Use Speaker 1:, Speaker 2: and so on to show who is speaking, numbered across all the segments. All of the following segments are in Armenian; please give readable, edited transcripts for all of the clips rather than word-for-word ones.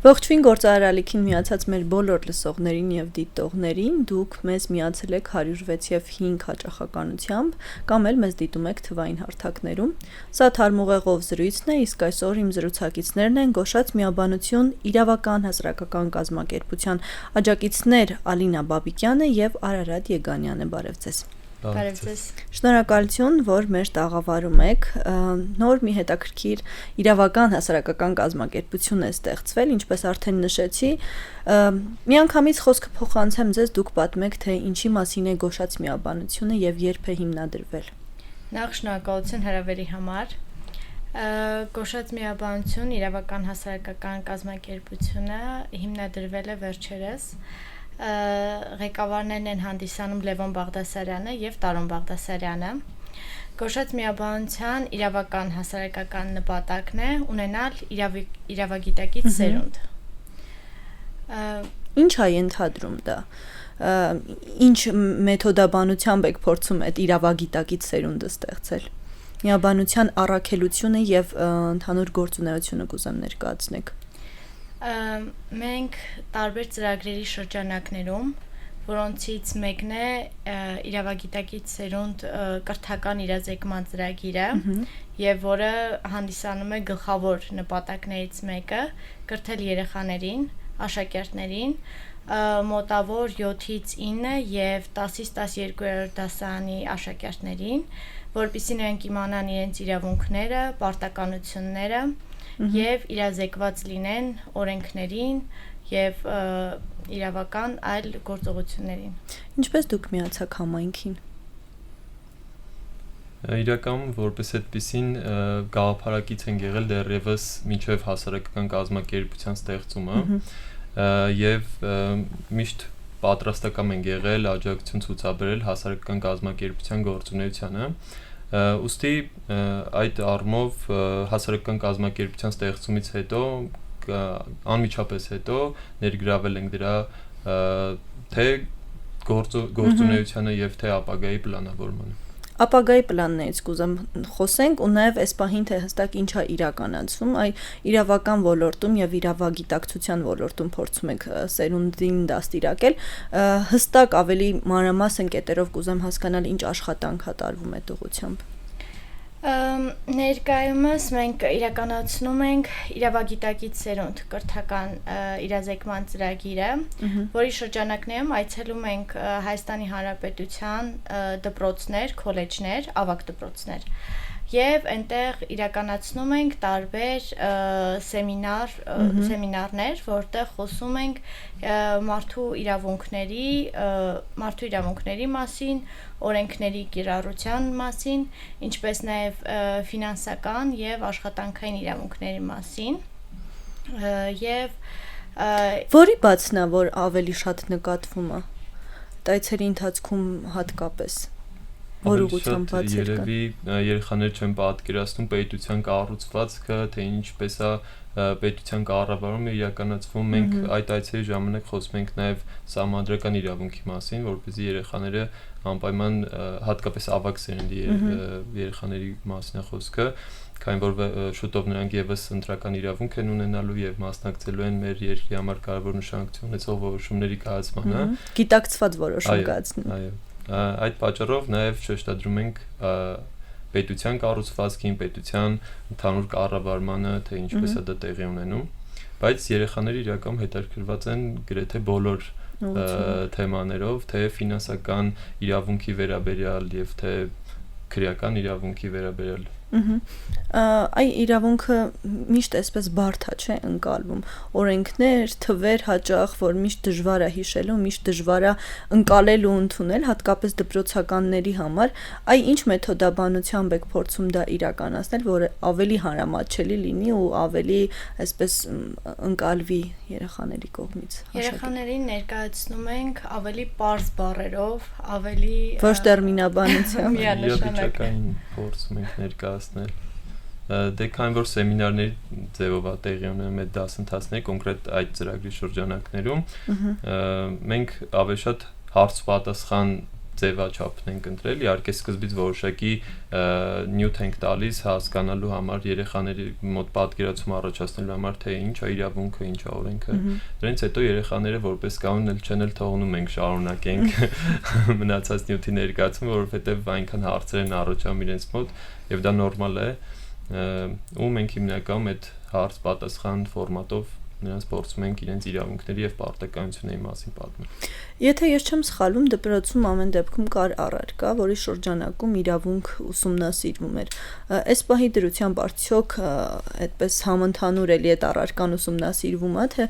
Speaker 1: Ողջույն գործարարալիքին միացած մեր բոլոր լսողներին եւ դիտողներին, դուք մեզ միացել եք 106 եւ 5 հաճախականությամբ, կամ էլ մեզ դիտում եք թվային հարթակներում։ Սա թարմուղեղով զրույցն է, իսկ այսօր իմ զրուցակիցներն են Գոշաց միաբանություն իրավական հասարակական կազմակերպության աջակիցներ Ալինա Բաբիկյանը եւ Արարատ Եգանյանը։ Բարև ձեզ։
Speaker 2: Բարև ձեզ։
Speaker 1: Շնորհակալություն, որ մեր տաղավարում եք։ Նոր մի հետաքրքիր իրավական հասարակական կազմակերպություն է ստեղծվել, ինչպես արդեն նշեցի, միանգամից խոսքը փոխանցեմ ձեզ, դուք պատմեք, թե ինչի մասին է Գոշաց միաբանությունը եւ երբ է հիմնադրվել։
Speaker 2: Նախ շնորհակալություն հրավերի համար։ Գոշաց միաբանություն իրավական հասարակական կազմակերպությունը հիմնադրվել է վերջերս։ Ղեկավարներն են հանդիսանում Լևոն Բաղդասարյանը եւ Տարոն Բաղդասարյանը։ Գոշաց միաբանության իրավական հասարակական նպատակն է ունենալ իրավագիտակից սերունդ։
Speaker 1: Ինչ է ընդհանրում դա։ Ինչ մեթոդաբանությամբ եք փորձում այդ իրավագիտակից սերունդը ստեղծել։ Միաբանության առաքելությունը եւ ընդհանուր գործունեությունը կուզեմ ներկայացնեք։
Speaker 2: Մենք տարբեր ծրագրերի շրջանակներում, որոնցից մեկն է իրավագիտակից սերունդ կրթական իրազեկման ծրագիրը, եւ որը հանդիսանում է գլխավոր նպատակներից մեկը կրթել երեխաներին, աշակերտներին, մոտավոր 7-ից 9 եւ 10-ից 12-րդ դասարանի աշակերտներին, որպեսզի նրանք իմանան իրենց իրավունքները, պարտականությունները եւ իրազեկված լինեն օրենքներին եւ իրավական այլ գործողություններին։
Speaker 1: Ինչպես դուք միացաք համայնքին։
Speaker 3: Իրականում որպես այդպիսին գաղափարակից են եղել դեռևս մինչև հասարակական կազմակերպության ստեղծումը եւ միշտ պատրաստական են եղել աջակցություն ցուցաբերել հասարակական կազմակերպության գործունեությանը։ Ուստի այդ առումով հասարակական կազմակերպության ստեղծումից հետո անմիջապես հետո ներգրավել ենք դրա թե գործունեությանը եւ թե ապագայի պլանավորմանը։
Speaker 1: Ապագայի պլաններից կուզեմ խոսենք ու նաև այս պահին թե հստակ ինչ է իրականացվում, իրավական ոլորտում եւ իրավագիտակցության ոլորտում փորձում եք սերունդին դաստիարակել, հստակ ավելի մանրամասն կետերով կուզեմ հասկանալ ինչ աշխատանք է տարվում այդ ուղղությամբ։
Speaker 2: Ներկայումս մենք իրականացնում ենք իրավագիտակից սերունդ կրթական իրազեկման ծրագիրը, որի շրջանակներում այցելում ենք Հայաստանի Հանրապետության դպրոցներ, քոլեջներ, ավագ դպրոցներ եւ այնտեղ իրականացնում ենք տարբեր սեմինարներ, որտեղ խոսում ենք մարդու իրավունքների մասին, օրենքների կիրառության մասին, ինչպես նաեւ ֆինանսական եւ աշխատանքային իրավունքների մասին եւ
Speaker 1: որի բացն է, որ ավելի շատ նկատվում է այցերի ընթացքում հատկապես որ ուղղությամբ բացել կա։
Speaker 3: Երևի երեխաները չեն պատկերացնում պետության կառուցվածքը, թե ինչպես է պետության կառավարումը իրականացվում։ Մենք այդ այցերի ժամանակ խոսում ենք նաև սահմանադրական իրավունքի մասին, որպեսզի երեխաները անպայման հատկապես ավագ սերնդի երեխաների մասին է խոսքը, քանի որ շուտով նրանք եւս ընտրական իրավունք են ունենալու եւ մասնակցելու են մեր երկրի համար կարևոր նշանակություն ունեցող որոշումների կայացմանը։
Speaker 1: Գիտակցված որոշում կայացնում։
Speaker 3: Այո։ Այդ պատճառով նաև շեշտադրում ենք պետության կառուցվածքին, պետության ընդհանուր կառավարմանը, թե ինչպես է դա տեղի ունենում, բայց երեխաները իրականում հետաքրքրված են գրեթե բոլոր թեմաներով, թե ֆինանսական իրավունքի վերաբերյալ եւ թե քրեական իրավունքի վերաբերյալ։
Speaker 1: Այ իրավունքը միշտ այսպես բարդ է, չէ, ընկալվում։ Օրենքներ, թվեր հաճախ, որ միշտ դժվար է հիշելու, միշտ դժվար է ընկալել ու ընդունել, հատկապես դպրոցականների համար։ Այ ինչ մեթոդաբանությամբ եք փորձում դա իրականացնել, որ ավելի հանրամատչելի լինի ու ավելի այսպես ընկալվի երեխաների կողմից։
Speaker 2: Երեխաներին ներկայացնում ենք ավելի պարզ բառերով, ավելի
Speaker 1: ոչ տերմինաբանությամբ։
Speaker 3: Իրավիճակային փորձում ենք ներկայացնել։ Դե քանի որ սեմինարների ձևով է տեղի ունենում այդ դասընթացները կոնկրետ այդ ծրագրի շրջանակներում, մենք ավելի շատ հարց-պատասխան ձևաչափն ենք ընտրել, իհարկե սկզբից որոշակի նյութ ենք տալիս հասկանալու համար, երեխաների մոտ պատկերացում առաջացնելու համար, թե ինչ է իրավունքը, ինչ է օրենքը։ Դրանից հետո երեխաները որպես կանոն չեն էլ թողնում ենք շարունակենք մնացած նյութի ներկայացումը, որովհետև այնքան հարցեր են առաջանում իրենց մոտ, եւ դա նորմալ է, ու մենք հիմնականում այդ հարց-պատասխան ֆորմատով նրանց փորձում ենք իրենց իրավունքների եւ պարտականությունների մասին պատմել։
Speaker 1: Եթե ես չեմ սխալվում, դպրոցում ամեն դեպքում կար առարկա, որի շրջանակում իրավունք ուսումնասիրվում էր։ Այս պահի դրությամբ արդյոք այդպես համընդհանուր էլի այդ առարկան ուսումնասիրվում է, թե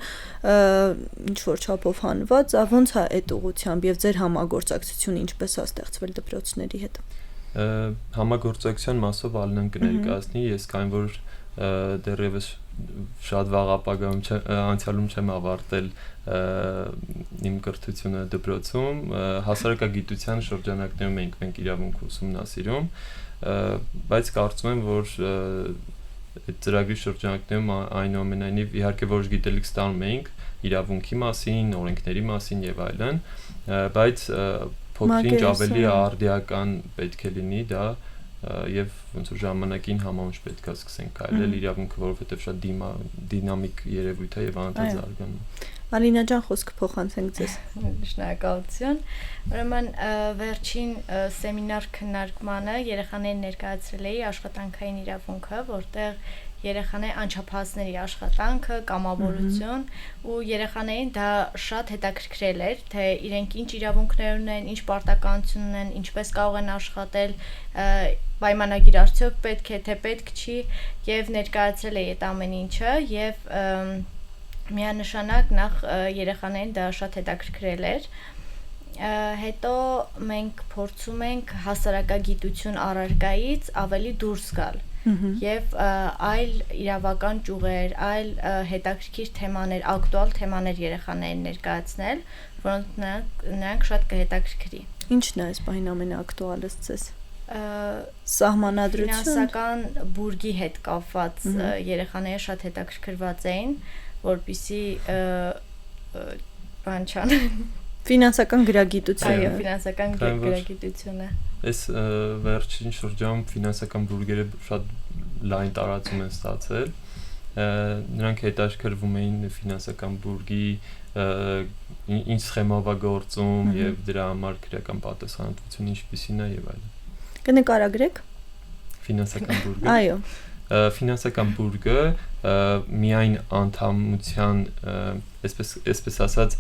Speaker 1: ինչ որ չափով հանված, ոնց է այդ ուղղությամբ եւ ձեր համագործակցությունը ինչպես է ստեղծվել դպրոցների հետ։
Speaker 3: Համագործակցության մասով Ալինան կներկայացնի, ես կային որ դեռևս շատ վաղ ապագայում անցյալում չեմ ավարտել իմ կրթությունը դպրոցում, հասարակագիտության շրջանակներում մենք իրավունք ուսումնասիրում, բայց կարծում եմ, որ այդ ծրագրի շրջանակներում այնուամենայնիվ իհարկե որոշ գիտելիք ստանում ենք իրավունքի մասին, օրենքների մասին եւ այլն, բայց փոքր-ինչ ավելի արդիական պետք է լինի դա եւ ոնց որ ժամանակին համանուն պետք է սկսենք քայլել իրավունքը, որովհետեւ շատ դինամիկ երևույթ է եւ անընդհատ զարգանում։
Speaker 1: Ալինա ջան, խոսքը փոխանցենք ձեզ։
Speaker 2: Շնորհակալություն։ Ուրեմն վերջին սեմինար քննարկմանը երեխաներին ներկայացրել էի աշխատանքային իրավունքը, որտեղ երեխաների անչափահասների աշխատանքը, կամավորություն ու երեխաներին դա շատ հետաքրքրել էր, թե իրենք ինչ իրավունքներ ունեն, ինչ պարտականություն ունեն, ինչպես կարող են աշխատել, պայմանագիր արդյոք պետք է, թե պետք չի, եւ ներկայացրել էի այդ ամեն ինչը եւ միանշանակ նախ երեխաներին դա շատ հետաքրքրել էր։ Հետո մենք փորձում ենք հասարակագիտություն առարկայից ավելի դուրս գալ եւ այլ իրավական ճյուղեր, այլ հետաքրքիր թեմաներ, ակտուալ թեմաներ երեխաներին ներկայացնել, որոնք նրանք շատ կհետաքրքրի։
Speaker 1: Ինչն է այս բանը ամենաակտուալը ձեզ։ Սահմանադրություն,
Speaker 2: ֆինանսական բուրգի հետ կապված երեխաները շատ հետաքրքրված էին, որպեսզի բան չանեն։
Speaker 1: Ֆինանսական գրագիտությունը։
Speaker 2: Այո, ֆինանսական գրագիտությունը։
Speaker 3: Այս վերջին շրջանում ֆինանսական բուրգերը շատ լայն տարածում են ստացել։ Նրանք հետաքրքրվում էին ֆինանսական բուրգի ինչ սխեմով է գործում եւ դրա համար քրեական պատասխանատվությունը ինչպիսին է եւ այլն։
Speaker 1: Կնկարագրեք
Speaker 3: Ֆինանսական բուրգը։
Speaker 1: Այո։
Speaker 3: Ֆինանսական բուրգը միայն անդամության, այսպես ասած,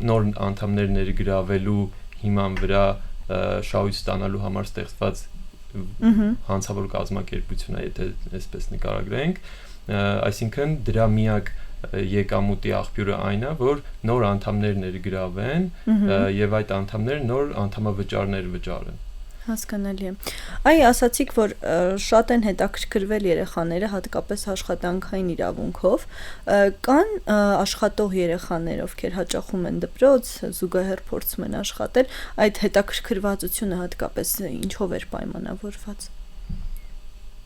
Speaker 3: նոր անդամներ ներգրավելու հիման վրա շահույթ ստանալու համար ստեղծված հանցավոր կազմակերպություն է, եթե այսպես նկարագրենք, այսինքն դրա միակ եկամուտի աղբյուրը այն է, որ նոր անդամներ ներգրավեն եւ այդ անդամները նոր անդամավճարներ վճարեն։
Speaker 1: Հասկանալի է։ Այ ասացիք, որ շատ են հետաքրքրվել երեխաները հատկապես աշխատանքային իրավունքով, կան աշխատող երեխաներ, ովքեր հաճախում են դպրոց, զուգահեռ փորձում են աշխատել, այդ հետաքրքրվածությունը հատկապես ինչով էր պայմանավորված։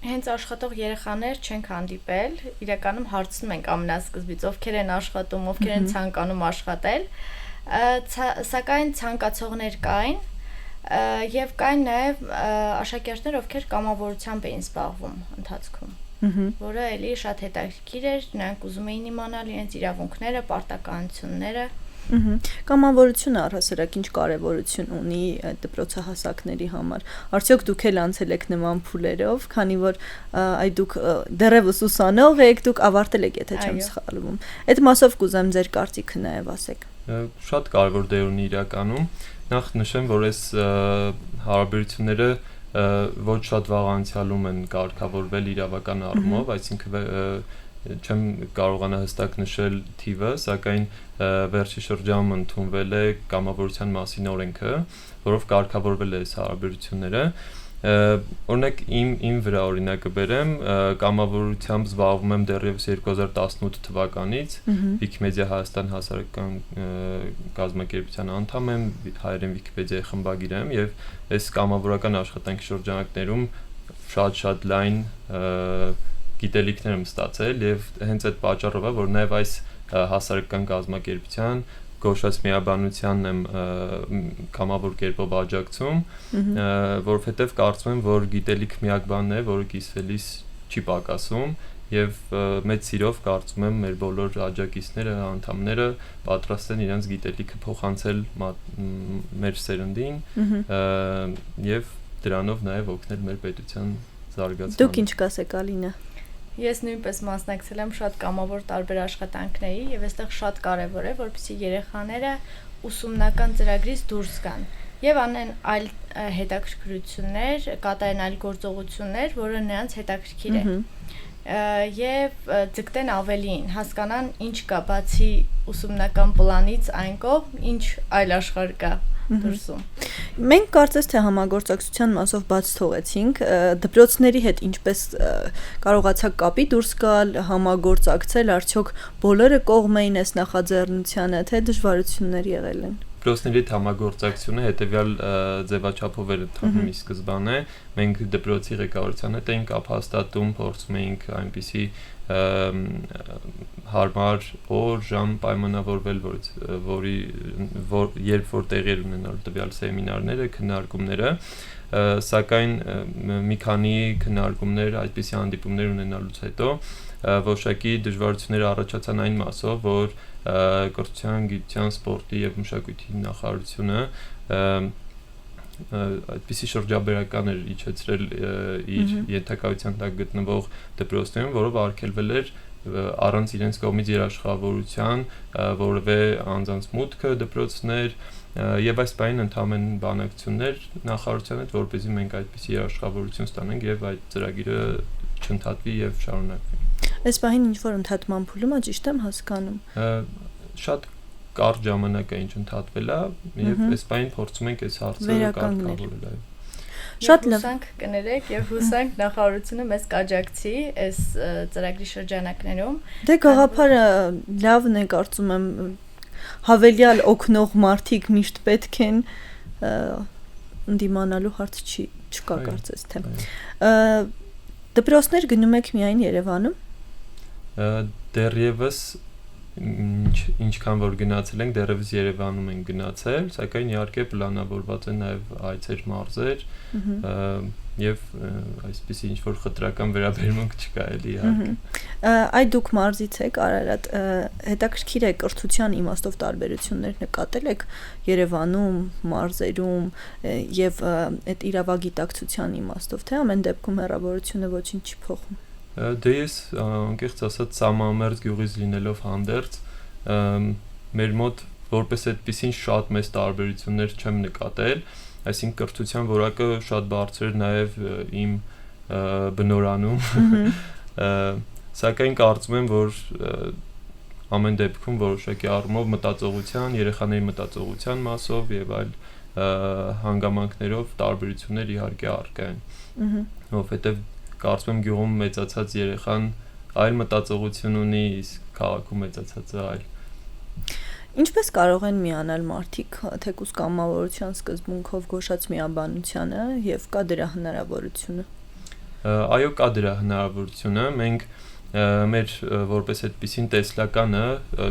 Speaker 2: Հենց աշխատող երեխաներ չենք հանդիպել, իրականում հարցնում ենք ամենասկզբից, ովքեր են աշխատում, ովքեր են ցանկանում աշխատել, սակայն ցանկացողներ կային եւ կային նաեւ աշակերտներ, ովքեր կամավորությամբ էին զբաղվում ընթացքում, որը էլի շատ հետաքրքիր էր, նրանք ուզում էին իմանալ իրենց իրավունքները, պարտականությունները։
Speaker 1: Կամավորությունը առհասարակ ինչ կարևորություն ունի դպրոցահասակների համար։ Արդյոք դուք էլ անցել եք նման փուլերով, քանի որ այ դուք դեռևս ուսանող եք, դուք ավարտել եք, եթե չեմ սխալվում։ Այդ մասով կուզեմ ձեր կարծիքը նաեւ ասեք։
Speaker 3: Շատ կարևոր դեր ունի իրականում։ Նախ նշեմ, որ այս հարաբերությունները ոչ շատ վաղ անցյալում են կարգավորվել իրավական առումով, այսինքն չեմ կարողանա հստակ նշել թիվը, սակայն վերջի շրջանում ընդունվել է կամավորության մասին օրենքը, որով կարգավորվել է այս հարաբերությունները։ Օրինակ իմ վրա օրինակը բերեմ, կամավորությամբ զբաղվում եմ դեռևս 2018 թվականից, Wikimedia Հայաստան հասարակական կազմակերպության անդամ եմ, հայերեն Wikipedia-ի խմբագիր եմ եւ այս կամավորական աշխատանքի շրջանակներում շատ լայն գիտելիքներ եմ ստացել եւ հենց այդ պատճառով է, որ նաեւ այս հասարակական կազմակերպության գոշած միաբանությանն եմ կամավոր կերպով աջակցում, որովհետև կարծում եմ, որ գիտելիք միակ բանն է, որը կիսվելիս չի պակասում եւ մեծ սիրով կարծում եմ մեր բոլոր աջակիցները, անդամները պատրաստ են իրենց գիտելիքը փոխանցել մեր սերնդին եւ դրանով նաեւ օգնել մեր պետության զարգացմանը։
Speaker 1: Դուք ինչ կասեք, Ալինա։
Speaker 2: Ես նույնպես մասնակցել եմ շատ կամավոր տարբեր աշխատանքների եւ այստեղ շատ կարեւոր է, որպեսզի երեխաները ուսումնական ծրագրից դուրս գան եւ անեն այլ հետաքրքրություններ, կատարեն այլ գործողություններ, որը նրանց հետաքրքիր է։ Եվ ձգտեն ավելին, հասկանան ինչ կա բացի ուսումնական պլանից այն կողմ, ինչ այլ աշխարհ կա դրսում։
Speaker 1: Մենք կարծես թե համագործակցության մասով բաց թողեցինք, դպրոցների հետ ինչպես կարողացաք կապի դուրս գալ, համագործակցել, արդյոք բոլորը կողմ էին այս նախաձեռնությանը, թե դժվարություններ եղել են։
Speaker 3: Դպրոցների հետ համագործակցությունը հետեւյալ ձևաչափով էր ընթանում ի սկզբանե, մենք դպրոցի ղեկավարության հետ էինք կապ հաստատում, փորձում էինք այնպիսի հարմար օր, ժամ պայմանավորվել, երբ որ տեղի ունենալու տվյալ սեմինարները, քննարկումները, սակայն մի քանի քննարկումներ, այդպիսի հանդիպումներ ունենալուց հետո որոշակի դժվարություններ առաջացան այն մասով, որ կրթության, գիտության, սպորտի եւ մշակույթի նախարարությունը այդպիսի շրջաբերական էր իջեցրել իր ենթակայության տակ գտնվող դպրոցներում, որով արգելվել էր առանց իրենց կողմից երաշխավորության որևէ անձանց մուտքը դպրոցներ եւ այս բանին ընդհանրեն բանակցություններ նախարարության հետ, որպեսզի մենք այդպիսի երաշխավորություն ստանանք եւ այդ ծրագիրը չընդհատվի եւ շարունակվի։
Speaker 1: Այս բանին ինչ որ ընդհատման փուլում է, ճիշտ եմ հասկանում։
Speaker 3: Շատ կարճ ժամանակ է ինչ ընդհատվել է եւ այս բանին փորձում ենք այս հարցը կարգավորել այո։
Speaker 2: Շատ լավ կներեք եւ հուսանք նախարարությունը մեզ կաջակցի այս ծրագրի շրջանակներում։
Speaker 1: Դե գաղափարը լավն է, կարծում եմ հավելյալ օգնող մարդիկ միշտ պետք են, ընդդիմանալու հարց չկա կարծես թե։ Դպրոցներ գնում եք միայն Երևանում։
Speaker 3: Դեռևս ինչքան որ գնացել ենք, դեռևս Երևանում ենք գնացել, սակայն իհարկե պլանավորված է նաև այցեր, մարզեր եւ այսպեսի ինչ որ խտրական վերաբերմունք չկա էլի իհարկե։
Speaker 1: Այ դուք մարզից եք, Արարատ, հետաքրքիր է կրթության իմաստով տարբերություններ նկատել եք Երևանում, մարզերում եւ այդ իրավագիտակցության իմաստով, թե ամեն դեպքում հեռավորությունը ոչինչ չի փոխում։
Speaker 3: Դե ես անկեղծ ասած Սամամերձ գյուղից լինելով հանդերձ մեր մոտ որպես այդպեսին շատ մեծ տարբերություններ չեմ նկատել, այսինքն կրթության որակը շատ բարձր է նաև իմ բնորանում, սակայն կարծում եմ, որ ամեն դեպքում որոշակի առումով մտածողության, երեխաների մտածողության մասով եւ այլ հանգամանքներով տարբերություններ իհարկե առկա են, որովհետեւ կարծում եմ գյուղում մեծացած երեխան այլ մտածողություն ունի, իսկ քաղաքում մեծացածը այլ։
Speaker 1: Ինչպես կարող են միանալ մարդիկ թեկուզ կամավորության սկզբունքով գոշած միաբանությանը եւ կա դրա հնարավորությունը։
Speaker 3: Այո, կա դրա հնարավորությունը, մենք մեր որպես այդպիսին տեսլականը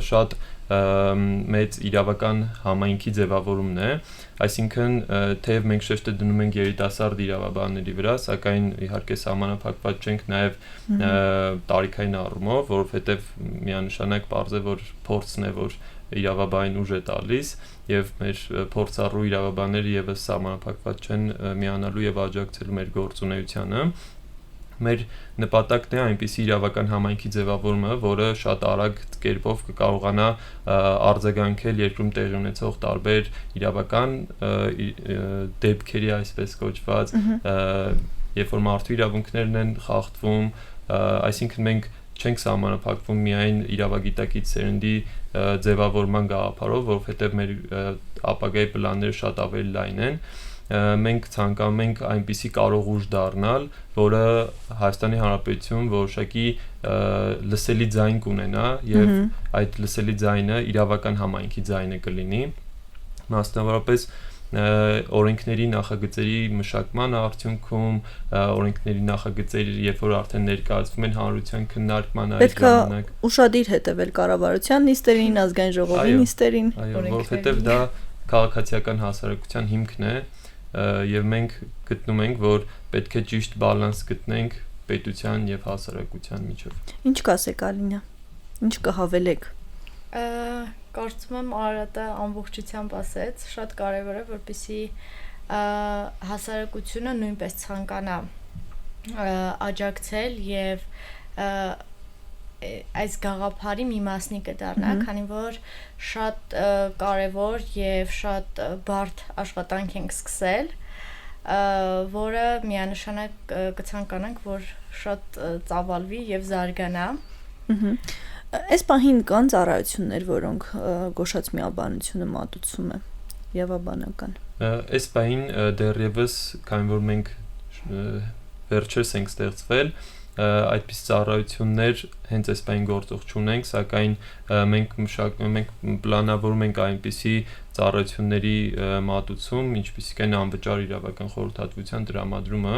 Speaker 3: շատ մեծ իրավական համայնքի ձևավորումն է, այսինքն թեև մենք շեշտը դնում ենք երիտասարդ իրավաբանների վրա, սակայն իհարկե սահմանափակված չենք նաև տարիքային առումով, որովհետև միանշանակ պարզ է, որ փորձն է, որ իրավաբանին ուժ է տալիս եւ մեր փորձառու իրավաբանները եւս սահմանափակված չեն միանալու եւ աջակցելու մեր գործունեությանը։ Մեր նպատակն է այնպիսի իրավական համայնքի ձևավորումը, որը շատ արագ կերպով կկարողանա արձագանքել երկրում տեղի ունեցող տարբեր իրավական դեպքերի, այսպես կոչված, երբ որ մարդու իրավունքներն են խախտվում, այսինքն մենք չենք սահմանափակվում միայն իրավագիտակից սերնդի ձևավորման գաղափարով, որովհետև մեր ապագայի պլանները շատ ավելի լայն են։ Մենք ցանկանում ենք այնպիսի կարող ուժ դառնալ, որը Հայաստանի Հանրապետությունում որոշակի լսելի ձայն կունենա եւ այդ լսելի ձայնը իրավական համայնքի ձայնը կլինի։ Մասնավորապես օրենքների նախագծերի մշակման արդյունքում, օրենքների նախագծերը, երբ որ արդեն ներկայացվում են հանրության քննարկման այդ ժամանակ,
Speaker 1: պետք է ուշադիր հետևել կառավարության նիստերին, ազգային ժողովի նիստերին,
Speaker 3: որովհետև դա քաղաքացիական հասարակության հիմքն է, եւ մենք գտնում ենք, որ պետք է ճիշտ բալանս գտնենք պետության եւ հասարակության միջեւ։
Speaker 1: Ինչ կասեք Ալինա։ Ինչ կհավելեք։
Speaker 2: Կարծում եմ Արարատը ամբողջությամբ ասեց, շատ կարևոր է, որպեսզի հասարակությունը նույնպես ցանկանա աջակցել եւ այս գաղափարի մի մասնիկը դառնա, քանի որ շատ կարևոր եւ շատ բարդ աշխատանք ենք սկսել, որը միանշանակ կցանկանանք, որ շատ ծավալվի եւ զարգանա։
Speaker 1: Այս պահին կան ծառայություններ, որոնք գոշաց միաբանությունը մատուցում է իրավաբանական։
Speaker 3: Այս պահին դեռևս, քանի որ մենք վերջերս ենք ստեղծվել, այդպես ծառայություններ հենց այս պահին գործող չունենք, սակայն մենք պլանավորում ենք այնպիսի ծառայությունների մատուցում, ինչպիսիք են անվճար իրավական խորհրդատվության տրամադրումը,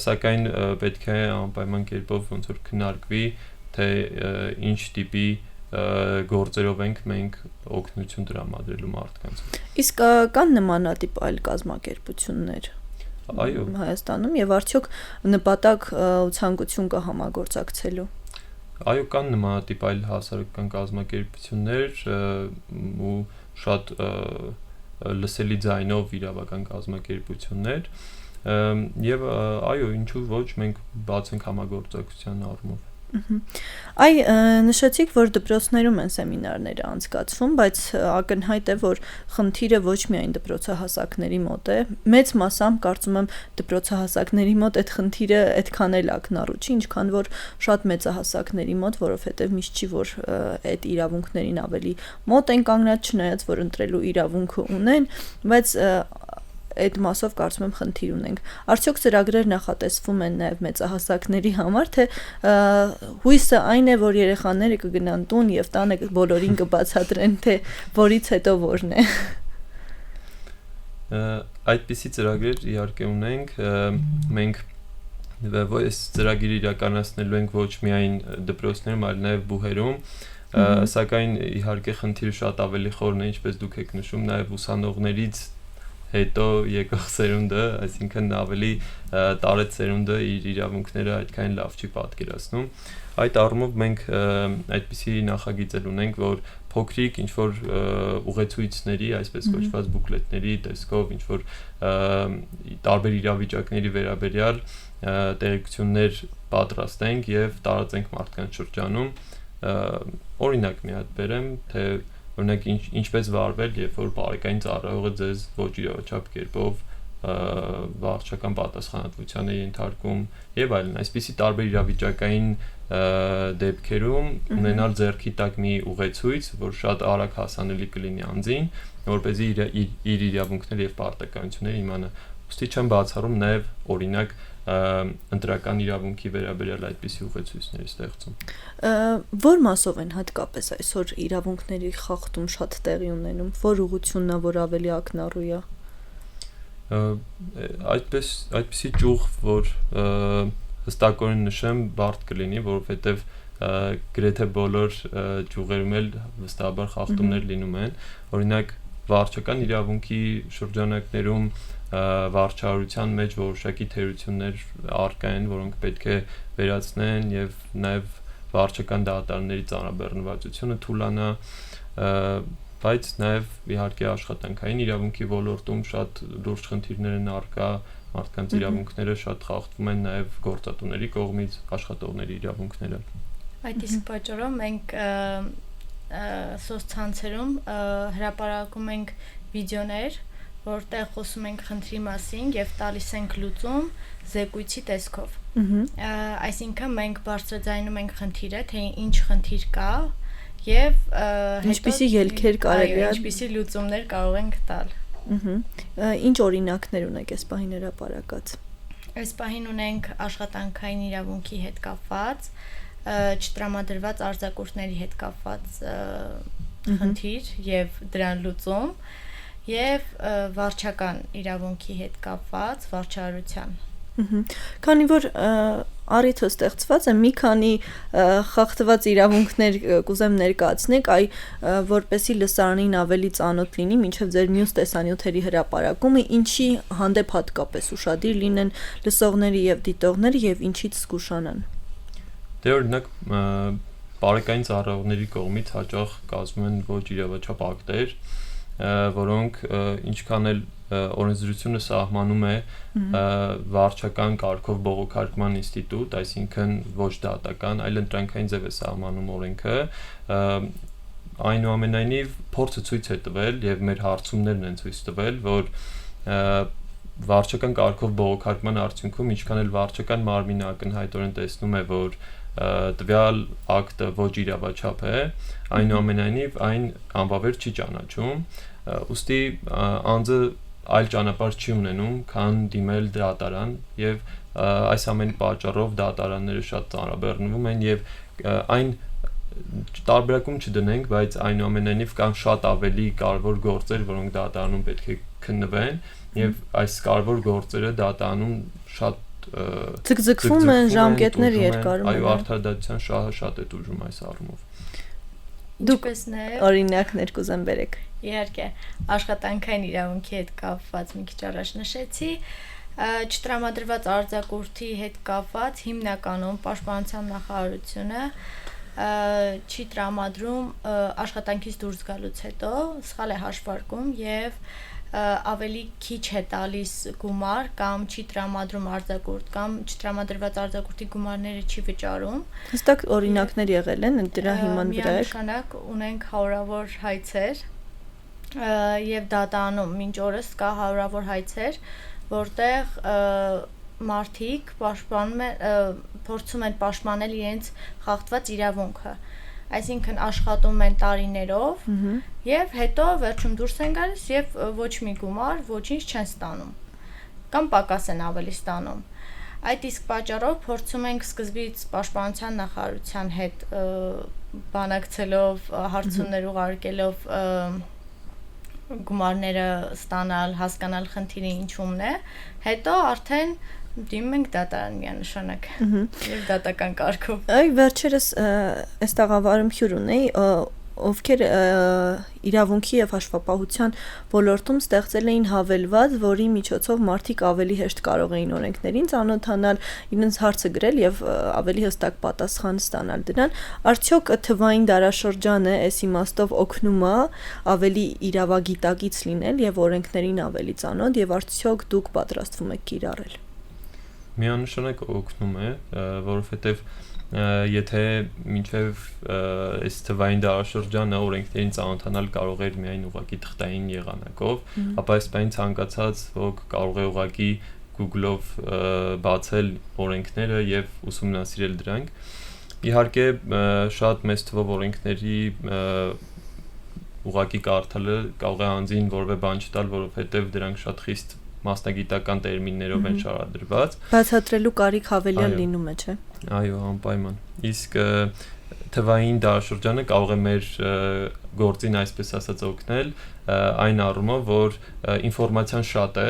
Speaker 3: սակայն պետք է անպայման կերպով ոնց որ քննարկվի, թե ինչ տիպի գործերով ենք մենք օգնություն տրամադրելու մարդկանց։
Speaker 1: Իսկ կան նմանատիպ այլ կազմակերպություններ Հայաստանում եւ արդյոք նպատակ ու ցանկություն կա համագործակցելու։
Speaker 3: Այո, կան նմանատիպ այլ հասարակական կազմակերպություններ ու շատ լսելի ձայնով իրավական կազմակերպություններ եւ այո, ինչու ոչ, մենք բաց ենք համագործակցության առումով։
Speaker 1: Նշեցիք, որ դպրոցներում են սեմինարները անցկացվում, բայց ակնհայտ է, որ խնդիրը ոչ միայն դպրոցահասակների մոտ է, մեծ մասամբ կարծում եմ դպրոցահասակների մոտ այդ խնդիրը այդքան էլ ակնառու չի, ինչքան որ շատ մեծահասակների մոտ, որովհետև միշտ չի, որ այդ իրավունքներին ավելի մոտ են կանգնած, չնայած որ ընտրելու իրավունքը ունեն, բայց այդ մասով կարծում եմ խնդիր ունենք։ Արդյոք ծրագրեր նախատեսվում են նաև մեծահասակների համար, թե հույսը այն է, որ երեխաները կգնան տուն եւ տանը բոլորին կբացատրեն, թե որից հետո որն է։
Speaker 3: Այդպիսի ծրագրեր իհարկե ունենք, մենք այս ծրագիրը իրականացնելու ենք ոչ միայն դպրոցներում, այլ նաև բուհերում, սակայն իհարկե խնդիրը շատ ավելի խորն է, ինչպես դուք եք նշում, նաև ուսանողներից հետո եկող սերունդը, այսինքն ավելի տարեց սերունդը իր իրավունքները այդքան լավ չի պատկերացնում։ Այդ առումով մենք այդպիսի նախագիծ ունենք, որ փոքրիկ ինչ որ ուղեցույցների, այսպես կոչված բուկլետների տեսքով ինչ որ տարբեր իրավիճակների վերաբերյալ տեղեկություններ պատրաստենք եւ տարածենք մարդկանց շրջանում։ Օրինակ մի հատ բերեմ, թե օրինակ ինչպես վարվել, երբ որ բարեկային ծառայողը ձեզ ոչ իրավաչափ կերպով վարչական պատասխանատվության է ենթարկում եւ այլն, այսպիսի տարբեր իրավիճակային դեպքերում ունենալ ձեռքի տակ մի ուղեցույց, որ շատ արագ հասանելի կլինի անձին, որպեսզի իր իրավունքները եւ պարտականությունները իմանա։ Ոստի չեմ բացառում նաեւ օրինակ ընտրական իրավունքի վերաբերյալ այդպիսի ուղեցույցներ ստեղծում։
Speaker 1: Որ մասով են հատկապես այսօր իրավունքների խախտում շատ տեղի ունենում, որ ուղղությունն է, որ ավելի ակնառու է։
Speaker 3: Այդպիսի ճյուղ, որ հստակորեն նշեմ, բարդ կլինի, որովհետև գրեթե բոլոր ճյուղերում էլ վստահաբար խախտումներ լինում են։ Օրինակ վարչական իրավունքի շրջանակներում վարչարության մեջ որոշակի թերություններ առկա են, որոնք պետք է վերացնեն եւ նաեւ վարչական դատարանների ծանրաբեռնվածությունը թուլանա, բայց նաեւ իհարկե աշխատանքային իրավունքի ոլորտում շատ լուրջ խնդիրներ են առկա, մարդկանց իրավունքները շատ խախտվում են նաեւ գործատուների կողմից, աշխատողների իրավունքները։
Speaker 2: Այդ իսկ պատճառով մենք սոցցանցերում հրապարակում ենք վիդեոներ, որտեղ խոսում ենք խնդրի մասին եւ տալիս ենք լուծում զեկույցի տեսքով։ Այսինքն մենք բարձրաձայնում ենք խնդիրը, թե ինչ խնդիր կա եւ
Speaker 1: ինչպիսի ելքեր կարելի է,
Speaker 2: ինչպիսի լուծումներ կարող ենք տալ։
Speaker 1: Ինչ օրինակներ ունեք այս պահին հրապարակած։
Speaker 2: Այս պահին ունենք աշխատանքային իրավունքի հետ կապված, չտրամադրված արձակուրդների հետ կապված խնդիր եւ դրան լուծում եւ վարչական իրավունքի հետ կապված վարչարարության։
Speaker 1: Քանի որ առիթը ստեղծված է, մի քանի խախտված իրավունքներ կուզեմ ներկայացնեք, որպեսզի լսարանին ավելի ծանոթ լինի մինչև ձեր մյուս տեսանյութերի հրապարակումը, ինչի հանդեպ հատկապես ուշադիր լինեն լսողները եւ դիտողները եւ ինչից զգուշանան։
Speaker 3: Դե օրինակ բարեկային ծառայողների կողմից հաճախ կազմում են ոչ իրավաչափ ակտեր, որոնք ինչքան էլ օրենսդրությունը սահմանում է վարչական կարգով բողոքարկման ինստիտուտ, այսինքն ոչ դատական, այլ ընտրանքային ձև է սահմանում օրենքը, այնուամենայնիվ փորձը ցույց է տվել եւ մեր հարցումներն են ցույց տվել, որ վարչական կարգով բողոքարկման արդյունքում ինչքան էլ վարչական մարմինը ակնհայտորեն տեսնում է, որ տվյալ ակտը ոչ իրավաչափ է, այնուամենայնիվ այն անվավեր չի ճանաչում, ուստի անձը այլ ճանապարհ չի ունենում, քան դիմել դատարան եւ այս ամենի պատճառով դատարանները շատ ծանրաբեռնվում են եւ այն տարբերակում չդնենք, բայց այնուամենայնիվ կան շատ ավելի կարևոր գործեր, որոնք դատարանում պետք է քննվեն եւ այս կարևոր գործերը դատարանում շատ
Speaker 1: ձգձգվում են, ժամկետներ երկարում են։
Speaker 3: Այո, արդարադատության շահը շատ է տուժում այս առումով։
Speaker 1: Դուք օրինակներ կուզեմ բերեք։
Speaker 2: Իհարկե, աշխատանքային իրավունքի հետ կապված մի քիչ առաջ նշեցի, չտրամադրված արձակուրդի հետ կապված հիմնականում պաշտպանության նախարարությունը չի տրամադրում աշխատանքից դուրս գալուց հետո, սխալ է հաշվարկում եւ ավելի քիչ է տալիս գումար կամ չի տրամադրում արձակուրդ կամ չտրամադրված արձակուրդի գումարները չի վճարում։
Speaker 1: Հստակ օրինակներ եղել են դրա հիման վրա։
Speaker 2: Միանշանակ ունենք հարյուրավոր հայցեր եւ դատարանում մինչ օրս կա հարյուրավոր հայցեր, որտեղ մարդիկ փորձում են պաշտպանել իրենց խախտված իրավունքը, այսինքն աշխատում են տարիներով եւ հետո վերջում դուրս են գալիս եւ ոչ մի գումար, ոչինչ չեն ստանում կամ պակաս են ավելի ստանում։ Այդ իսկ պատճառով փորձում ենք սկզբից պաշտպանության նախարարության հետ բանակցելով, հարցումներ ուղարկելով գումարները ստանալ, հասկանալ խնդիրը ինչումն է, հետո արդեն դիմում ենք դատարան միանշանակ եւ դատական կարգով։
Speaker 1: Այ վերջերս այս տաղավարում հյուր ունեի, ովքեր իրավունքի եւ հաշվապահության ոլորտում ստեղծել էին հավելված, որի միջոցով մարդիկ ավելի հեշտ կարող էին օրենքներին ծանոթանալ, իրենց հարցը գրել եւ ավելի հստակ պատասխան ստանալ դրան։ Արդյոք թվային դարաշրջանը այս իմաստով օգնում է ավելի իրավագիտակից լինել եւ օրենքներին ավելի ծանոթ եւ արդյոք դուք պատրաստվում եք կիրառել։
Speaker 3: Միանշանակ օգնում է, որովհետեւ եթե մինչև այս թվային դարաշրջանը օրենքներին ծանոթանալ կարող էր միայն ուղղակի թղթային եղանակով, ապա այս բանի ցանկացած ոք կարող է ուղղակի Google-ով բացել օրենքները եւ ուսումնասիրել դրանք։ Իհարկե շատ մեծ թվով օրենքների ուղղակի կարդալը կարող է անձին որևէ բան չտալ, որովհետեւ դրանք շատ խիստ մասնագիտական տերմիններով են շարադրված։
Speaker 1: Բացատրելու կարիք հավելյալ լինում է, չէ՞։
Speaker 3: Այո, անպայման։ Իսկ թվային դարաշրջանը կարող է մեր գործին այսպես ասած օգնել այն առումով, որ ինֆորմացիան շատ է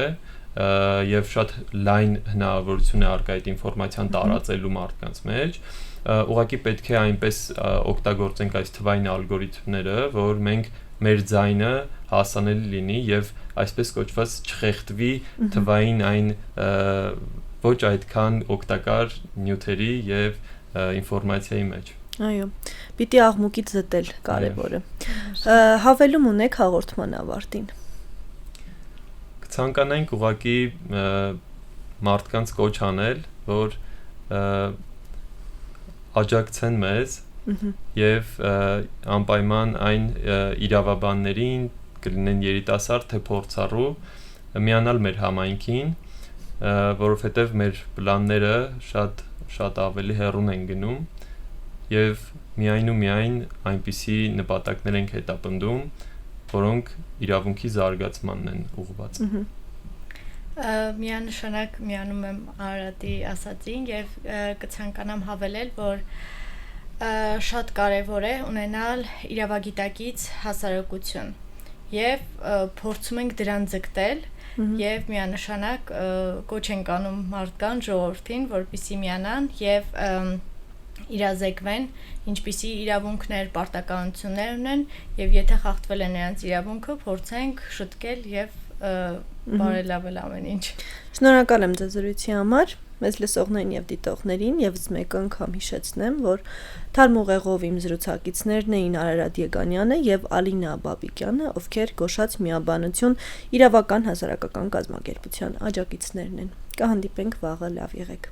Speaker 3: եւ շատ լայն հնարավորություն է առկա այդ ինֆորմացիան տարածելու մարդկանց մեջ, ուղղակի պետք է այնպես օգտագործենք այս թվային ալգորիթմները, որ մենք մեր ձայնը հասանելի լինի եւ այսպես կոչված չխեղդվի թվային այն ոչ այդքան օգտակար նյութերի եւ ինֆորմացիայի մեջ։
Speaker 1: Այո, պիտի աղմուկից զտել կարևորը։ Հավելում ունեք հաղորդման ավարտին։
Speaker 3: Կցանկանանք ուղղակի մարդկանց կոչ անել, որ աջակցեն մեզ եւ անպայման այն իրավաբաններին կլինեն երիտասարդ թե փորձառու միանալ մեր համայնքին, որովհետեւ մեր պլանները շատ ավելի հեռուն են գնում եւ միայն ու միայն այնպիսի նպատակներ ենք հետապնդում, որոնք իրավունքի զարգացմանն են ուղղված։
Speaker 2: Միանշանակ միանում եմ Արարատի ասածին եւ կցանկանամ հավելել, որ շատ կարևոր է ունենալ իրավագիտակից հասարակություն եւ փորձում ենք դրան ձգտել եւ միանշանակ կոչ ենք անում մարդկանց ժողովրդին, որպեսզի միանան եւ իրազեկվեն, ինչպիսի իրավունքներ, պարտականություններ ունեն եւ եթե խախտվել է նրանց իրավունքը, փորձենք շտկել եւ բարելավել ամեն ինչ։
Speaker 1: Շնորհակալ եմ ձեզ զրույցի համար, մեզ լսողներին եւ դիտողներին, եւս մեկ անգամ հիշեցնեմ, որ Թարմուղեղով իմ զրուցակիցներն էին Արարատ Եգանյանը եւ Ալինա Բաբիկյանը, ովքեր Գոշաց միաբանություն իրավական հասարակական կազմակերպության աջակիցներն են։ Կհանդիպենք վաղը, լավ եղեք։